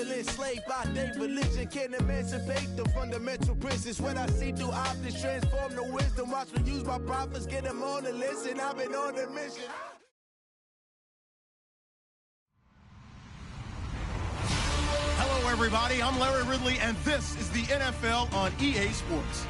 people enslaved by their religion. Can't emancipate the fundamental principles. What I see through optics transform the wisdom. Watch me use my prophets, get them on the listen. I've been on a mission. Hello, everybody. I'm Larry Ridley, and this is the NFL on EA Sports.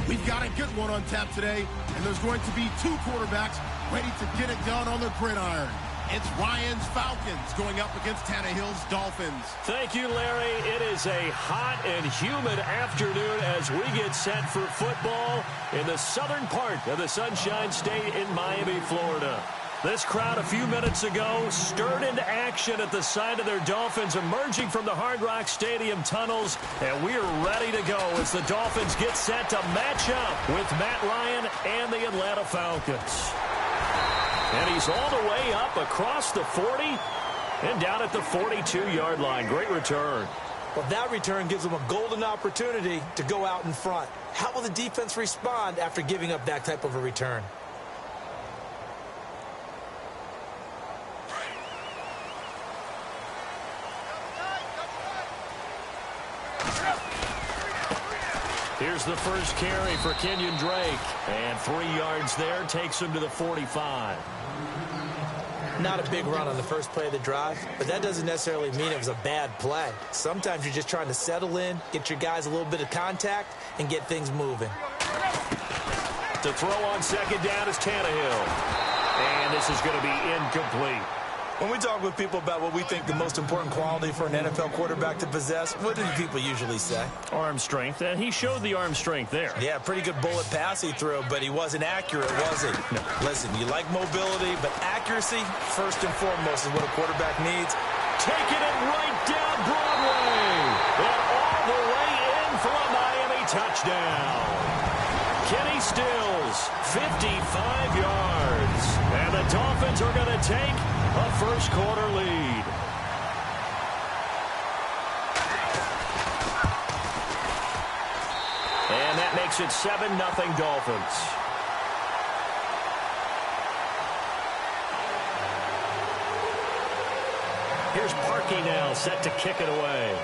We've got a good one on tap today, and there's going to be two quarterbacks ready to get it done on the gridiron. It's Ryan's Falcons going up against Tannehill's Dolphins. Thank you, Larry. It is a hot and humid afternoon as we get set for football in the southern part of the Sunshine State in Miami, Florida. This crowd a few minutes ago stirred into action at the side of their Dolphins emerging from the Hard Rock Stadium tunnels, and we are ready to go as the Dolphins get set to match up with Matt Ryan and the Atlanta Falcons. And he's all the way up across the 40 and down at the 42-yard line. Great return. Well, that return gives them a golden opportunity to go out in front. How will the defense respond after giving up that type of a return? Here's the first carry for Kenyon Drake. And 3 yards there takes him to the 45. Not a big run on the first play of the drive, but that doesn't necessarily mean it was a bad play. Sometimes you're just trying to settle in, get your guys a little bit of contact, and get things moving. To throw on second down is Tannehill. And this is going to be incomplete. When we talk with people about what we think the most important quality for an NFL quarterback to possess, what do people usually say? Arm strength, and he showed the arm strength there. Yeah, pretty good bullet pass he threw, but he wasn't accurate, was he? No. Listen, you like mobility, but accuracy, first and foremost, is what a quarterback needs. Taking it right down Broadway, and all the way in for a Miami touchdown. Kenny Stills, 55 yards, and the Dolphins are going to take a first quarter lead. And that makes it 7-0 Dolphins. Here's Parkey now, set to kick it away.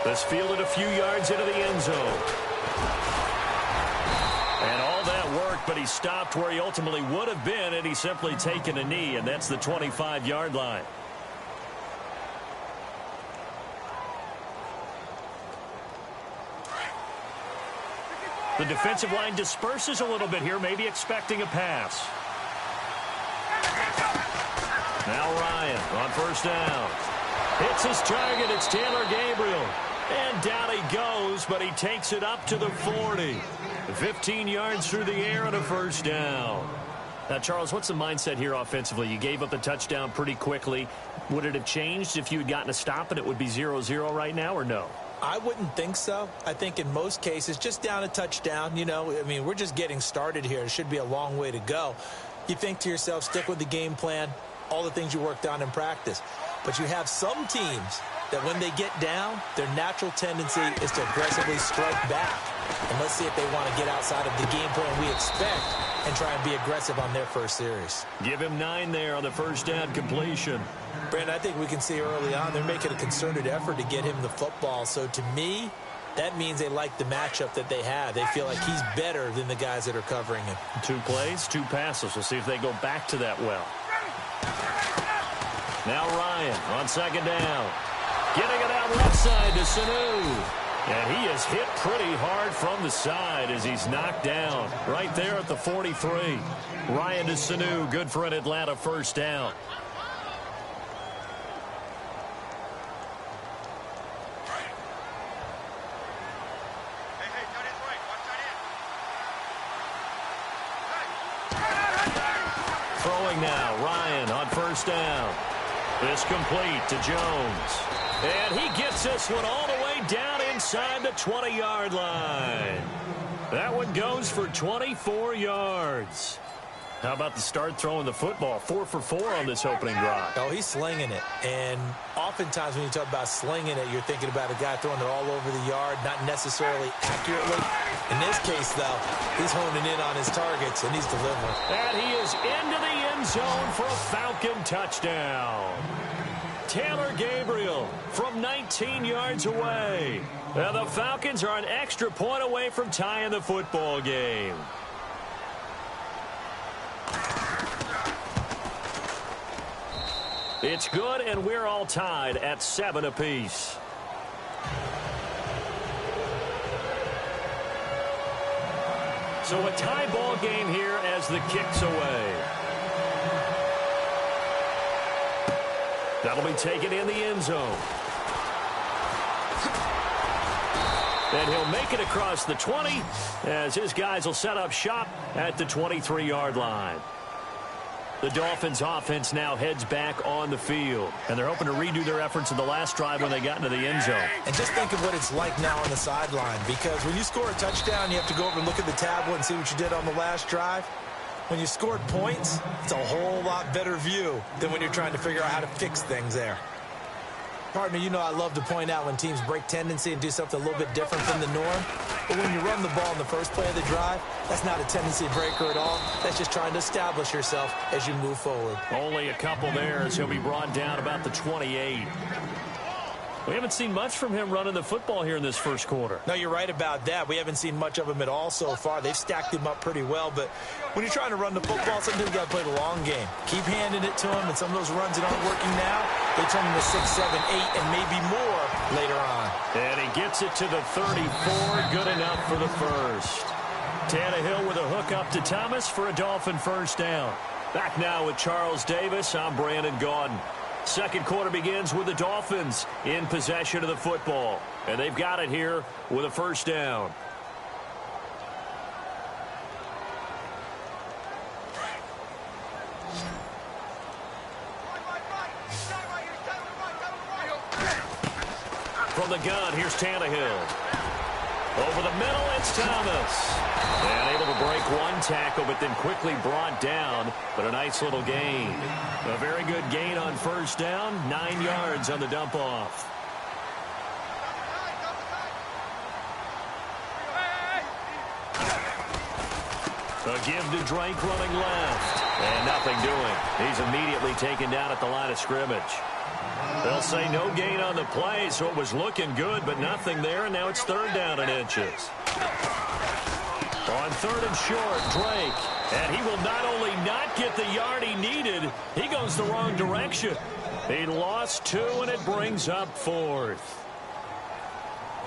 This fielded a few yards into the end zone. And all that worked, but he stopped where he ultimately would have been had he simply taken a knee, and that's the 25-yard line. The defensive line disperses a little bit here, maybe expecting a pass. Now Ryan on first down. Hits his target. It's Taylor Gabriel. And down he goes, but he takes it up to the 40. 15 yards through the air and a first down. Now, Charles, what's the mindset here offensively? You gave up the touchdown pretty quickly. Would it have changed if you had gotten a stop and it would be 0-0 right now, or no? I wouldn't think so. I think in most cases, just down a touchdown, you know, I mean, we're just getting started here. It should be a long way to go. You think to yourself, stick with the game plan, all the things you worked on in practice. But you have some teams that when they get down, their natural tendency is to aggressively strike back. And let's see if they want to get outside of the game plan we expect and try and be aggressive on their first series. Give him 9 there on the first down completion. Brandon, I think we can see early on they're making a concerted effort to get him the football. So to me, that means they like the matchup that they have. They feel like he's better than the guys that are covering him. 2 plays, 2 passes. We'll see if they go back to that well. Now Ryan on second down. Getting it out left side to Sanu. And he is hit pretty hard from the side as he's knocked down. Right there at the 43. Ryan to Sanu, good for an Atlanta first down. Throwing now, Ryan on first down. This complete to Jones. And he gets this one all the way down inside the 20-yard line. That one goes for 24 yards. How about the start throwing the football? 4 for 4 on this opening drive. Oh, he's slinging it. And oftentimes when you talk about slinging it, you're thinking about a guy throwing it all over the yard, not necessarily accurately. In this case, though, he's honing in on his targets, and he's delivering. And he is into the end zone for a Falcon touchdown. Taylor Gabriel from 19 yards away. Now the Falcons are an extra point away from tying the football game. It's good, and we're all tied at 7 apiece. So a tie ball game here as the kick's away. That'll be taken in the end zone. And he'll make it across the 20 as his guys will set up shop at the 23-yard line. The Dolphins offense now heads back on the field, and they're hoping to redo their efforts in the last drive when they got into the end zone. And just think of what it's like now on the sideline, because when you score a touchdown, you have to go over and look at the tablet and see what you did on the last drive. When you scored points, it's a whole lot better view than when you're trying to figure out how to fix things there. Partner, you know I love to point out when teams break tendency and do something a little bit different from the norm. But when you run the ball in the first play of the drive, that's not a tendency breaker at all. That's just trying to establish yourself as you move forward. Only a couple there as he'll be brought down about the 28. We haven't seen much from him running the football here in this first quarter. No, you're right about that. We haven't seen much of him at all so far. They've stacked him up pretty well, but when you're trying to run the football, sometimes you got to play the long game. Keep handing it to him, and some of those runs that aren't working now, they turn into 6, 7, 8, and maybe more later on. And he gets it to the 34. Good enough for the first. Tannehill with a hook up to Thomas for a Dolphin first down. Back now with Charles Davis. I'm Brandon Gaudin. Second quarter begins with the Dolphins in possession of the football. And they've got it here with a first down. From the gun, here's Tannehill. Over the middle, it's Thomas. And able to break one tackle, but then quickly brought down. But a nice little gain. A very good gain on first down. 9 yards on the dump-off. A give to Drake running left. And nothing doing. He's immediately taken down at the line of scrimmage. They'll say no gain on the play, so it was looking good, but nothing there, and now it's third down and inches. On third and short, Drake. And he will not only not get the yard he needed, he goes the wrong direction. He lost 2, and it brings up 4th.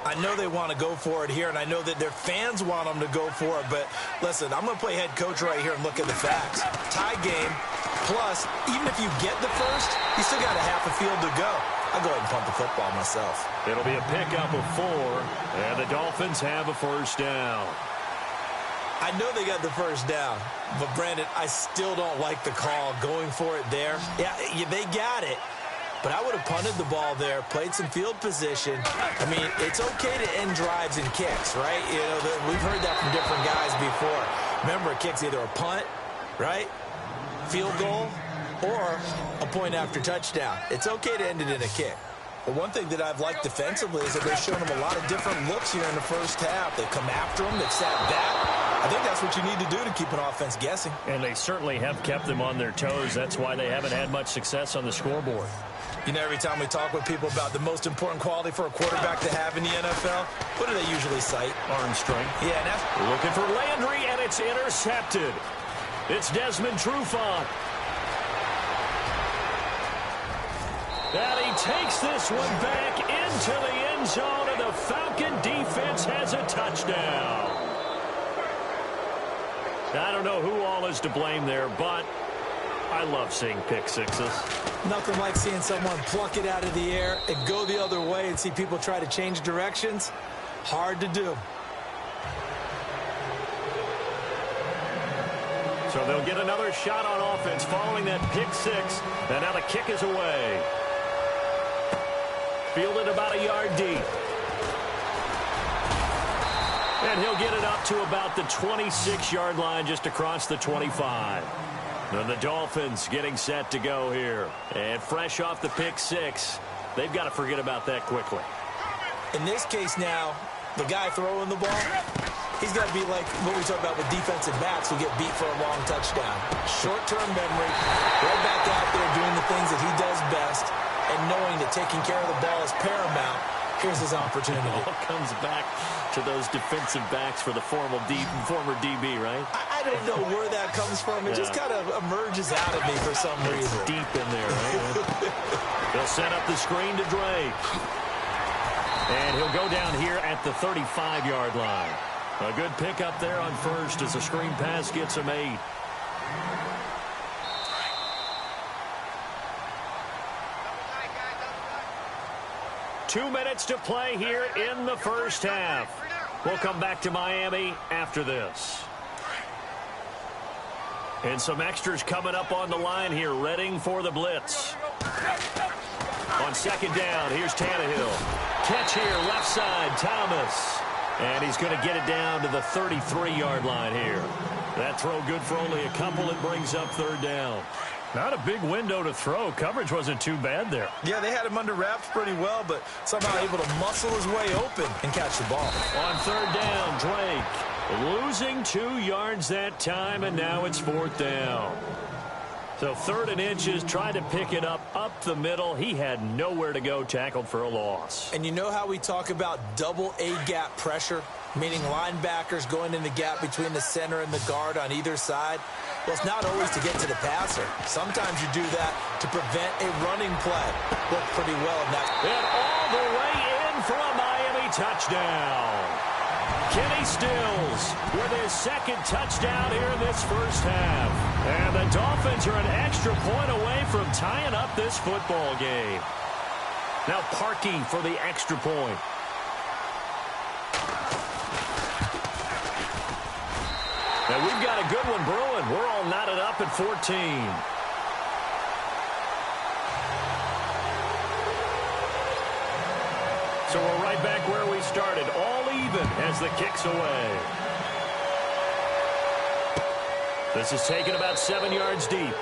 I know they want to go for it here, and I know that their fans want them to go for it, but listen, I'm going to play head coach right here and look at the facts. Tie game, plus, even if you get the first, you still got a half a field to go. I'll go ahead and punt the football myself. It'll be a pickup of 4, and the Dolphins have a first down. I know they got the first down, but Brandon, I still don't like the call going for it there. Yeah, they got it. But I would have punted the ball there, played some field position. I mean, it's okay to end drives and kicks, right? You know, we've heard that from different guys before. Remember, a kick's either a punt, right, field goal, or a point after touchdown. It's okay to end it in a kick. But one thing that I've liked defensively is that they've shown them a lot of different looks here in the first half. They've come after them. They've sat back. I think that's what you need to do to keep an offense guessing. And they certainly have kept them on their toes. That's why they haven't had much success on the scoreboard. You know, every time we talk with people about the most important quality for a quarterback to have in the NFL, what do they usually cite? Arm strength. Yeah, and that's... Looking for Landry, and it's intercepted. It's Desmond Trufant. And he takes this one back into the end zone, and the Falcon defense has a touchdown. I don't know who all is to blame there, but I love seeing pick sixes. Nothing like seeing someone pluck it out of the air and go the other way and see people try to change directions. Hard to do. So they'll get another shot on offense following that pick six. And now the kick is away. Fielded about a yard deep. And he'll get it up to about the 26-yard line, just across the 25. And the Dolphins getting set to go here. And fresh off the pick six, they've got to forget about that quickly. In this case now, the guy throwing the ball, he's got to be like what we talk about with defensive backs who get beat for a long touchdown. Short-term memory, right back out there doing the things that he does best, and knowing that taking care of the ball is paramount. Here's his opportunity. It all comes back to those defensive backs for the former DB, right? I don't know where that comes from. It just kind of emerges out of me for some reason. It's deep in there, right? They'll set up the screen to Drake. And he'll go down here at the 35-yard line. A good pickup there on first as the screen pass gets him 8. Two minutes to play here in the first half. We'll come back to Miami after this. And some extras coming up on the line here, readying for the blitz. On second down, here's Tannehill. Catch here, left side, Thomas. And he's going to get it down to the 33-yard line here. That throw good for only a couple. It brings up third down. Not a big window to throw. Coverage wasn't too bad there. Yeah, they had him under wraps pretty well, but somehow able to muscle his way open and catch the ball. On third down, Drake losing 2 yards that time, and now it's fourth down. So 3rd and inches, tried to pick it up the middle. He had nowhere to go, tackled for a loss. And you know how we talk about double A-gap pressure, meaning linebackers going in the gap between the center and the guard on either side? Well, it's not always to get to the passer. Sometimes you do that to prevent a running play. Worked pretty well in that. And all the way in for a Miami touchdown. Kenny Stills with his second touchdown here in this first half. And the Dolphins are an extra point away from tying up this football game. Now Parkey for the extra point. Now we've got a good one brewing. We're all knotted up at 14. So we're right back where we started, all even as the kick's away. This is taken about 7 yards deep.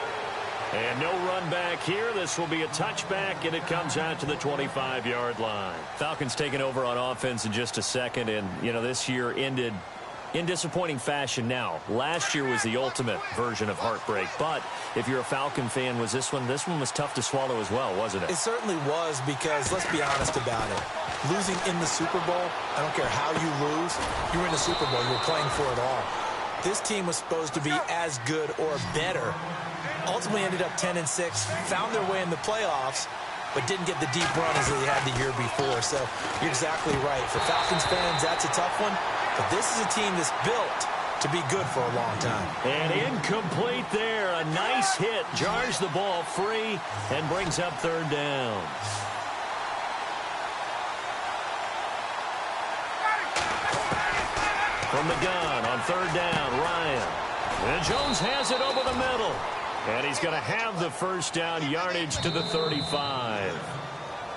And no run back here. This will be a touchback, and it comes out to the 25-yard line. Falcons taking over on offense in just a second, and, you know, this year ended in disappointing fashion now. Last year was the ultimate version of heartbreak, but if you're a Falcon fan, was this one was tough to swallow as well, wasn't it? It certainly was, because let's be honest about it. Losing in the Super Bowl, I don't care how you lose, you were in the Super Bowl, you were playing for it all. This team was supposed to be as good or better. Ultimately ended up 10-6, found their way in the playoffs, but didn't get the deep run as they had the year before. So you're exactly right. For Falcons fans, that's a tough one. But this is a team that's built to be good for a long time. And incomplete there. A nice hit. Jars the ball free and brings up third down. From the gun on third down, Ryan. And Jones has it over the middle. And he's going to have the first down, yardage to the 35.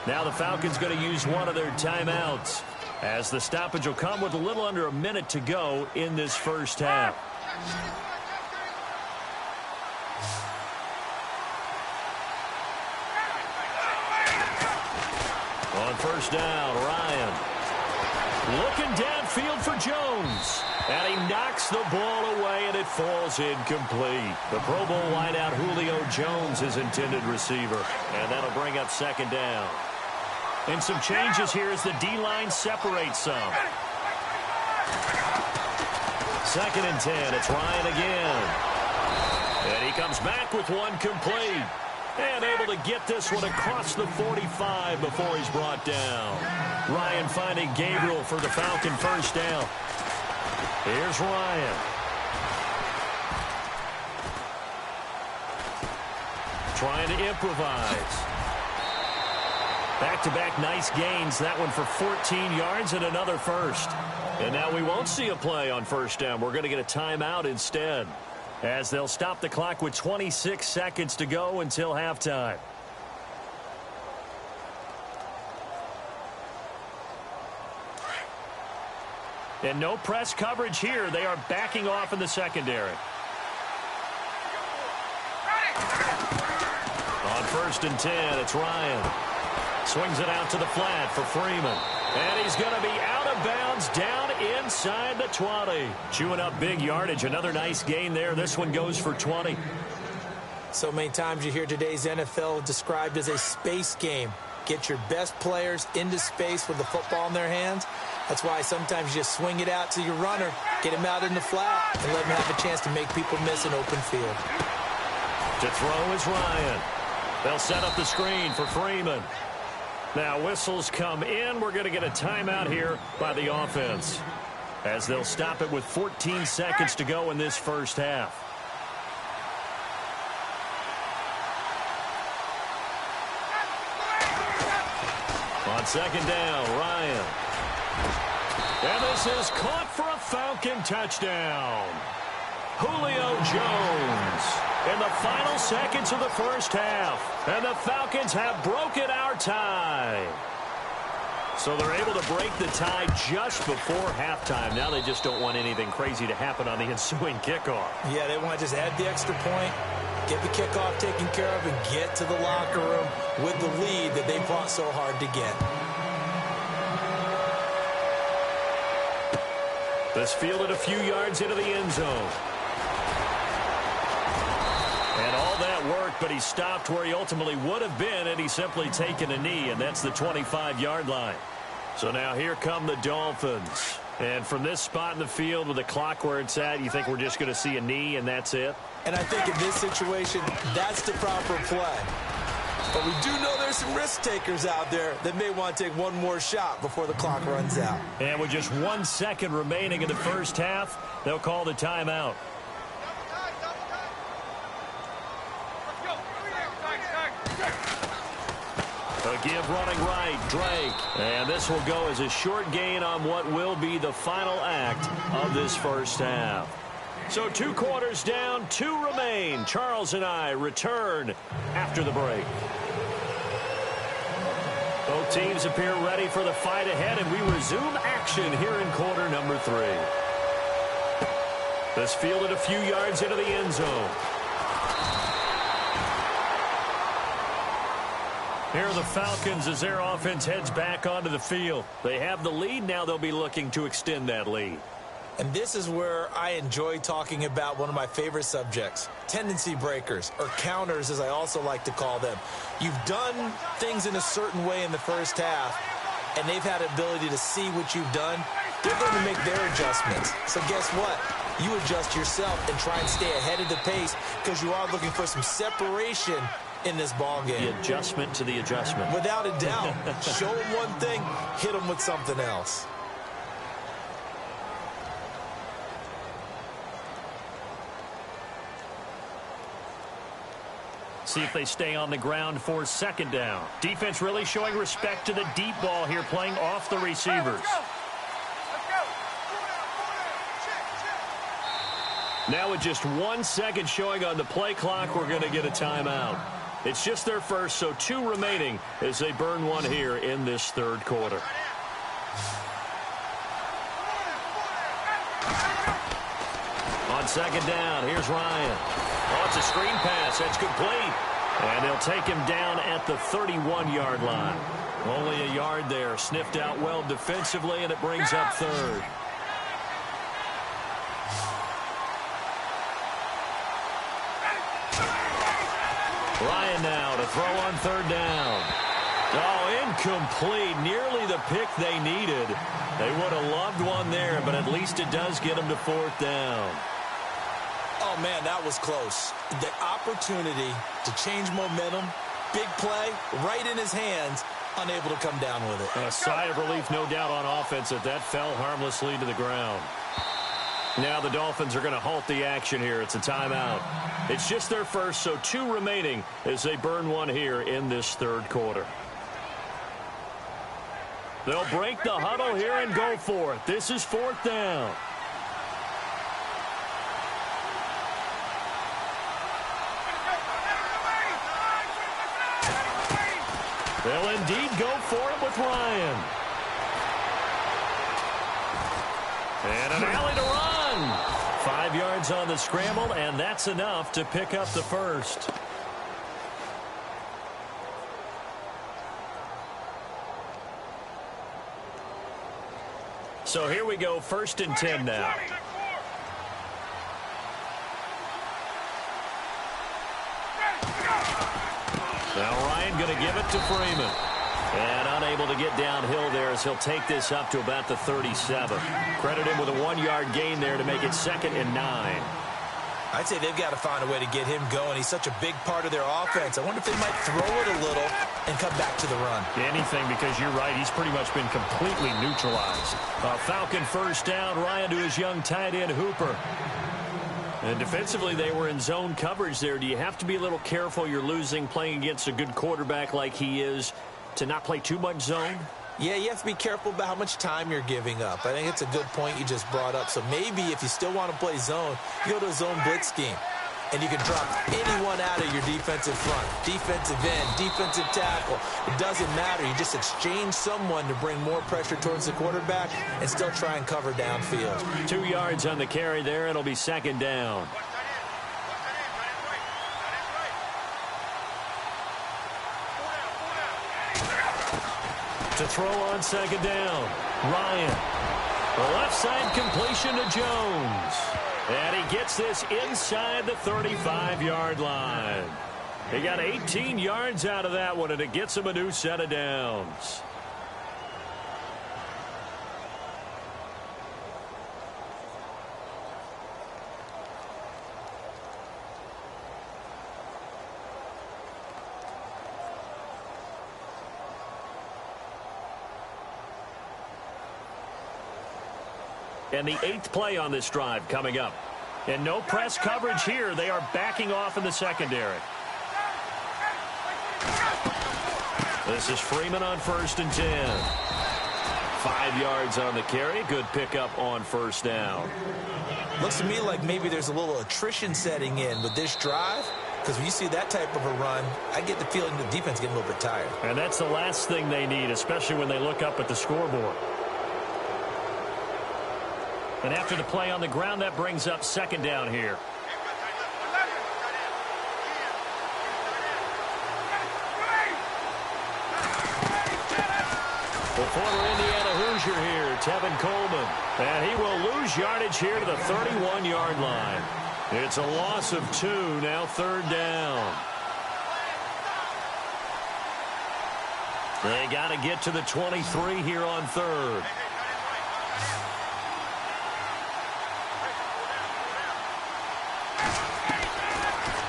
Now the Falcons going to use one of their timeouts, as the stoppage will come with a little under a minute to go in this first half. On first down, Ryan. Looking downfield for Jones. And he knocks the ball away, and it falls incomplete. The Pro Bowl wideout Julio Jones is intended receiver. And that'll bring up second down. And some changes here as the D-line separates some. Second and 10. It's Ryan again. And he comes back with one complete. And able to get this one across the 45 before he's brought down. Ryan finding Gabriel for the Falcon first down. Here's Ryan. Trying to improvise. Back-to-back nice gains. That one for 14 yards and another first. And now we won't see a play on first down. We're going to get a timeout instead, as they'll stop the clock with 26 seconds to go until halftime. And no press coverage here. They are backing off in the secondary. On 1st and 10, it's Ryan. Swings it out to the flat for Freeman. And he's going to be out of bounds down inside the 20. Chewing up big yardage. Another nice gain there. This one goes for 20. So many times you hear today's NFL described as a space game. Get your best players into space with the football in their hands. That's why sometimes you just swing it out to your runner, get him out in the flat, and let him have a chance to make people miss an open field. To throw is Ryan. They'll set up the screen for Freeman. Now whistles come in. We're going to get a timeout here by the offense, as they'll stop it with 14 seconds to go in this first half. On 2nd down, Ryan. And this is caught for a Falcon touchdown. Julio Jones in the final seconds of the first half. And the Falcons have broken our tie. So they're able to break the tie just before halftime. Now they just don't want anything crazy to happen on the ensuing kickoff. Yeah, they want to just add the extra point, get the kickoff taken care of, and get to the locker room with the lead that they fought so hard to get. This fielded a few yards into the end zone. And all that worked, but he stopped where he ultimately would have been had he simply taken a knee, and that's the 25-yard line. So now here come the Dolphins. And from this spot in the field with the clock where it's at, you think we're just going to see a knee and that's it? And I think in this situation, that's the proper play. But we do know there's some risk takers out there that may want to take one more shot before the clock runs out. And with just 1 second remaining in the first half, they'll call the timeout. A give running right, Drake. And this will go as a short gain on what will be the final act of this first half. So 2 quarters down, 2 remain. Charles and I return after the break. Both teams appear ready for the fight ahead, and we resume action here in quarter number 3. This fielded a few yards into the end zone. Here are the Falcons as their offense heads back onto the field. They have the lead. Now they'll be looking to extend that lead. And this is where I enjoy talking about one of my favorite subjects, tendency breakers, or counters as I also like to call them. You've done things in a certain way in the first half, and they've had the ability to see what you've done. They're going to make their adjustments. So guess what? You adjust yourself and try and stay ahead of the pace because you are looking for some separation in this ball game. The adjustment to the adjustment. Without a doubt. Show them one thing, hit them with something else. See if they stay on the ground for 2nd down. Defense really showing respect to the deep ball here, playing off the receivers. Now with just 1 second showing on the play clock, we're going to get a timeout. It's just their first, so 2 remaining as they burn one here in this 3rd quarter. On 2nd down, here's Ryan. Oh, it's a screen pass. That's complete. And they'll take him down at the 31-yard line. Only a yard there. Sniffed out well defensively, and it brings up 3rd. Ryan now to throw on 3rd down. Oh, incomplete. Nearly the pick they needed. They would have loved one there, but at least it does get them to 4th down. Oh, man, that was close. The opportunity to change momentum, big play, right in his hands, unable to come down with it. A sigh of relief, no doubt, on offense that fell harmlessly to the ground. Now the Dolphins are going to halt the action here. It's a timeout. It's just their first, so 2 remaining as they burn one here in this 3rd quarter. They'll break the huddle here and go for it. This is 4th down. They'll indeed go for it with Ryan. And an alley to run. 5 yards on the scramble, and that's enough to pick up the first. So here we go, 1st and 10 now. Now Ryan going to give it to Freeman. And unable to get downhill there as he'll take this up to about the 37. Credit him with a 1-yard gain there to make it 2nd and 9. I'd say they've got to find a way to get him going. He's such a big part of their offense. I wonder if they might throw it a little and come back to the run. Anything, because you're right. He's pretty much been completely neutralized. Falcon 1st down. Ryan to his young tight end, Hooper. And defensively, they were in zone coverage there. Do you have to be a little careful? You're losing, playing against a good quarterback like he is, to not play too much zone? Yeah, you have to be careful about how much time you're giving up. I think it's a good point you just brought up. So maybe if you still want to play zone, you go to a zone blitz scheme. And you can drop anyone out of your defensive front. Defensive end, defensive tackle. It doesn't matter. You just exchange someone to bring more pressure towards the quarterback and still try and cover downfield. 2 yards on the carry there. It'll be 2nd down. To throw on 2nd down, Ryan. The left side completion to Jones. And he gets this inside the 35-yard line. He got 18 yards out of that one, and it gets him a new set of downs. And the 8th play on this drive coming up. And no press coverage here. They are backing off in the secondary. This is Freeman on 1st and 10. 5 yards on the carry. Good pickup on 1st down. Looks to me like maybe there's a little attrition setting in with this drive. Because when you see that type of a run, I get the feeling the defense getting a little bit tired. And that's the last thing they need, especially when they look up at the scoreboard. And after the play on the ground, that brings up 2nd down here. The former Indiana Hoosier here, Tevin Coleman. And he will lose yardage here to the 31-yard line. It's a loss of 2, now 3rd down. They got to get to the 23 here on 3rd.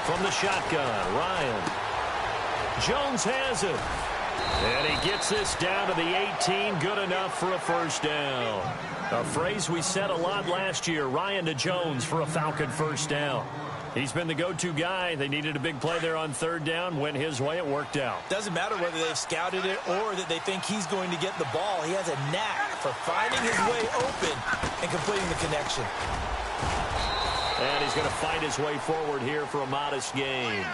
From the shotgun, Ryan. Jones has it. And he gets this down to the 18. Good enough for a 1st down. A phrase we said a lot last year, Ryan to Jones for a Falcon 1st down. He's been the go-to guy. They needed a big play there on 3rd down. Went his way. It worked out. Doesn't matter whether they've scouted it or that they think he's going to get the ball. He has a knack for finding his way open and completing the connection. And he's going to fight his way forward here for a modest gain.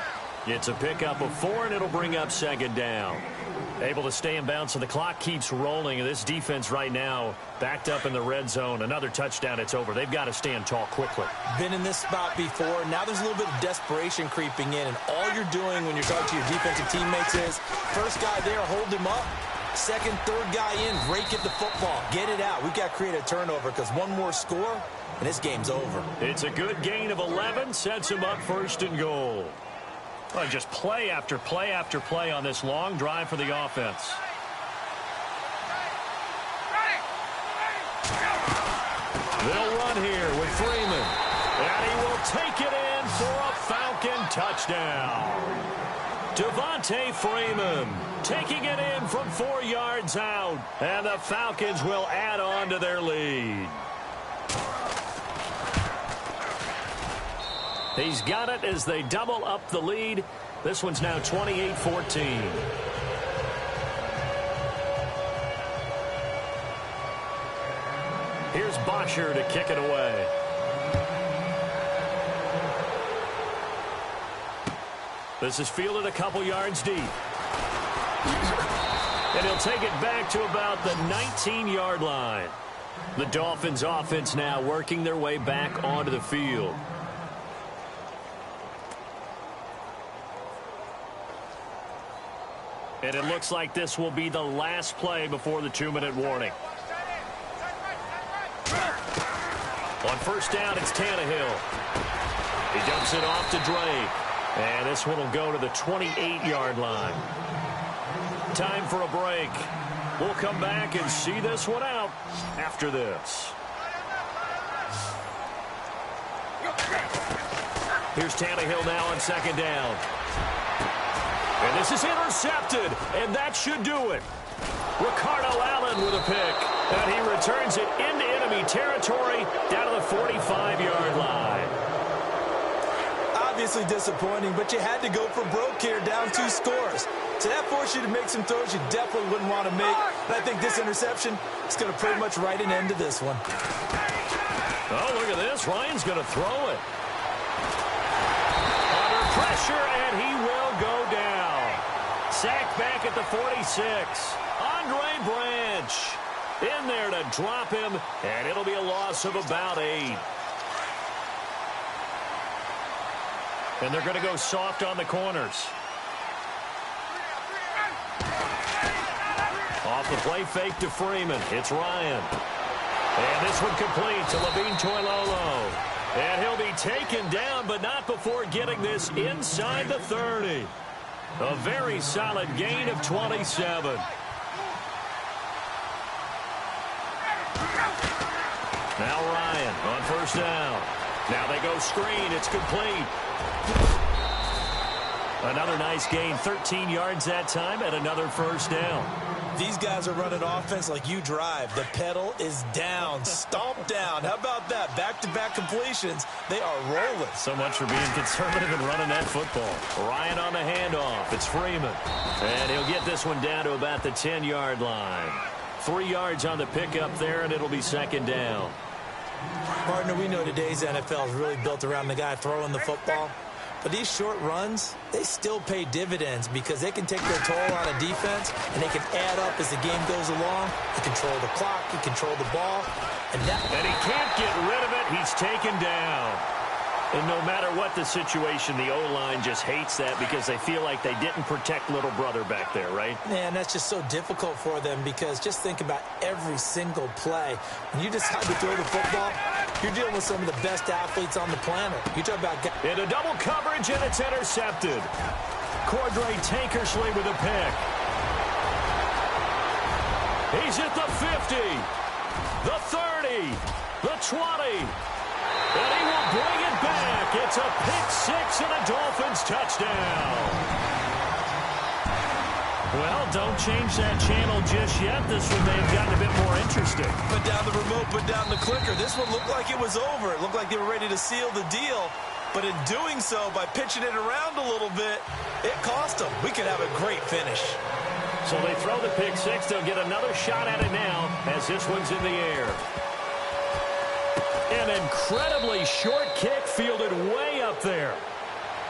It's a pickup of 4, and it'll bring up 2nd down. Able to stay in bounds, so the clock keeps rolling. And this defense right now backed up in the red zone. Another touchdown, it's over. They've got to stand tall quickly. Been in this spot before. Now there's a little bit of desperation creeping in. And all you're doing when you're talking to your defensive teammates is, first guy there, hold him up. Second, third guy in, rake at the football. Get it out. We've got to create a turnover because one more score, and this game's over. It's a good gain of 11. Sets him up 1st and goal. Well, just play after play after play on this long drive for the offense. They'll run here with Freeman. And he will take it in for a Falcon touchdown. Devontae Freeman taking it in from 4 yards out. And the Falcons will add on to their lead. He's got it as they double up the lead. This one's now 28-14. Here's Bosher to kick it away. This is fielded a couple yards deep. And he'll take it back to about the 19-yard line. The Dolphins offense now working their way back onto the field. And it looks like this will be the last play before the 2-minute warning. On first down, it's Tannehill. He dumps it off to Drake. And this one will go to the 28-yard line. Time for a break. We'll come back and see this one out after this. Here's Tannehill now on second down. And this is intercepted, and that should do it. Ricardo Allen with a pick, and he returns it into enemy territory down to the 45-yard line. Obviously disappointing, but you had to go for broke here, down 2 scores. So that forced you to make some throws you definitely wouldn't want to make. And I think this interception is going to pretty much write an end to this one. Oh, look at this. Ryan's going to throw it. Under pressure, and he will go down. Sacked back at the 46. Andre Branch in there to drop him, and it'll be a loss of about 8. And they're going to go soft on the corners. Off the play fake to Freeman. It's Ryan. And this one complete to Levine Toilolo. And he'll be taken down, but not before getting this inside the 30. A very solid gain of 27. Now Ryan on first down. Now they go screen. It's complete. Another nice gain, 13 yards that time, and another first down. These guys are running offense like you drive. The pedal is down, stomped down. How about that? Back-to-back completions. They are rolling. So much for being conservative and running that football. Ryan on the handoff. It's Freeman. And he'll get this one down to about the 10-yard line. 3 yards on the pickup there, and it'll be second down. Partner, we know today's NFL is really built around the guy throwing the football. But these short runs, they still pay dividends because they can take their toll on a defense, and they can add up as the game goes along. You control the clock, you control the ball. And he can't get rid of it. He's taken down. And no matter what the situation, the O-line just hates that because they feel like they didn't protect little brother back there, right? Man, that's just so difficult for them because just think about every single play. When you decide to throw the football, you're dealing with some of the best athletes on the planet. You talk about... Into double coverage, and it's intercepted. Cordray Tankersley with a pick. He's at the 50, the 30, the 20. And he will bring it back. It's a pick-6 and a Dolphins touchdown. Well, don't change that channel just yet. This one may have gotten a bit more interesting. Put down the remote, put down the clicker. This one looked like it was over. It looked like they were ready to seal the deal. But in doing so, by pitching it around a little bit, it cost them. We could have a great finish. So they throw the pick-6. They'll get another shot at it now as this one's in the air. An incredibly short kick fielded way up there.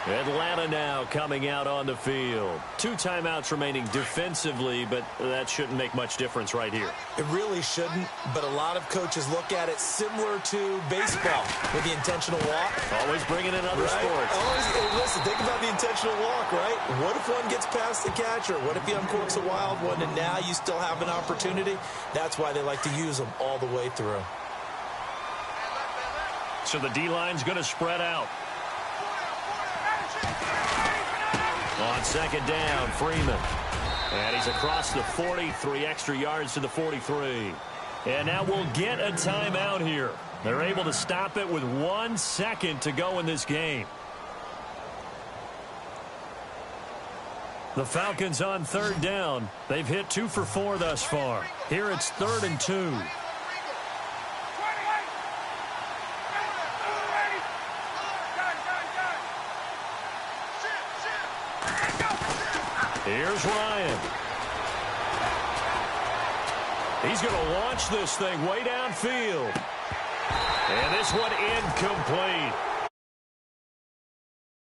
Atlanta now coming out on the field. 2 timeouts remaining defensively, but that shouldn't make much difference right here. It really shouldn't, but a lot of coaches look at it similar to baseball with the intentional walk. Always bringing in other sports. Hey, listen, think about the intentional walk, right? What if one gets past the catcher? What if he uncorks a wild one and now you still have an opportunity? That's why they like to use them all the way through. So the D-line's going to spread out. On second down, Freeman. And he's across the 40, 3 extra yards to the 43. And now we'll get a timeout here. They're able to stop it with 1 second to go in this game. The Falcons on third down. They've hit 2 for 4 thus far. Here it's 3rd and 2. Here's Ryan. He's going to launch this thing way downfield. And this one incomplete.